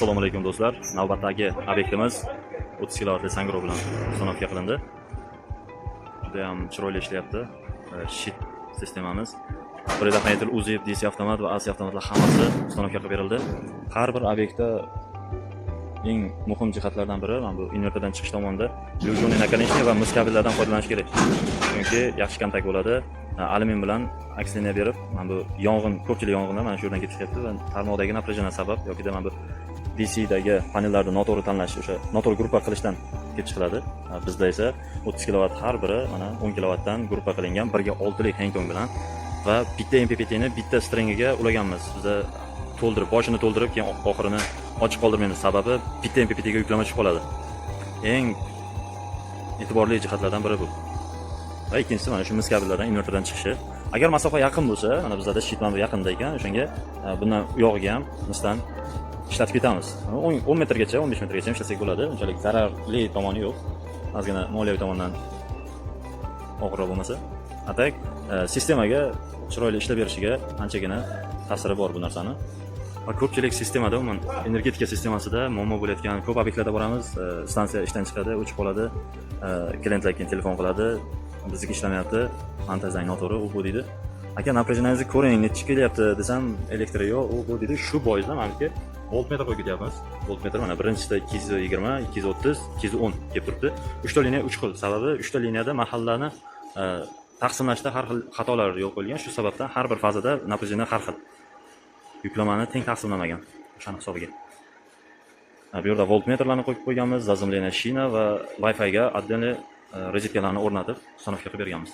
Assalomu alaykum do'stlar. Navbatdagi obyektimiz 30 kilovatli sangro bilan ustanovka qilindi. Juda ham chiroyli ishlayapti. Shit sistemamiz. Predominantly UZI DC avtomat va AC avtomatlar hammasi ustanovka qilib berildi. Har bir obyektda eng muhim jihatlardan biri mana bu invertordan chiqish tomonida lyujoniy nakonechnik va mis kabellardan foydalanish kerak. Chunki yaxshi kontakt bo'ladi. Alyumin bilan aksiniya berib, mana bu yong'in, ko'pchilik yong'inlar mana shu yerdan kelib chiqyapti va tarmoqdagi напряжение sabab yoki mana bu DC dagi panellarni noto'g'ri tanlash, o'sha noto'g'ri gruppa qilishdan kelib chiqiladi. Bizda esa 30 kilovat har biri mana 10 kilovatdan gruppa qilingan, birga 6 lik hangtong bilan va bitta MPPT ni bitta stringiga ulaganmiz. Bizda to'ldirib, boshini to'ldirib, keyin oxirini ochiq qoldirmaymiz. Sababi bitta MPPT ga yuklama tushib qoladi. Eng e'tiborli jihatlardan biri bu. Va ikkinchisi mana shu mis kabellardan invertordan chiqishi. Agar masofa yaqin bo'lsa, mana bizda shit mana bu yaqinda ekan, o'shanga bundan u yog'iga ham misdan ishlatib ketamiz. 10 metrgacha, 15 metrgacha ishlasak bo'ladi. Unchalik zararli tomoni yo'q. Ozgina moliyaviy tomondan og'irroq bo'lmasa. Atak sistemaga chiroyli ishlab berishiga anchagina ta'siri bor bu narsani. Va ko'pchilik sistemada, umuman energetika sistemasida muammo bo'layotgan ko'p obyektlarda boramiz. Stansiya ishdan chiqadi, o'chib qoladi. Klientlar keyin telefon qiladi. Bizniki ishlamayapti, montajdan noto'g'ri, u bu deydi. Aka, напряжениеңizni ko'ring, necha kelyapti desam, elektri yo'q, u bu deydi. Shu boisdan meniki voltmetr qo'yib ketyapmiz. Voltmetr mana birinchisida 220, 230, 210 kelib turibdi. 3 ta liniya 3 xil. Sababi 3 ta liniyada mahallalarni taqsimlashda har xil xatolar yo'l qo'yilgan. Shu sababdan har bir fazada напряжение har xil. Yuklamani teng taqsimlamagan o'shaning hisobiga. Bu yerda voltmetrlarni qo'yib qo'yganmiz, zazemleniya shina va Wi-Fi ga отдельный rozetkalarni o'rnatib ustanovka qilib berganmiz.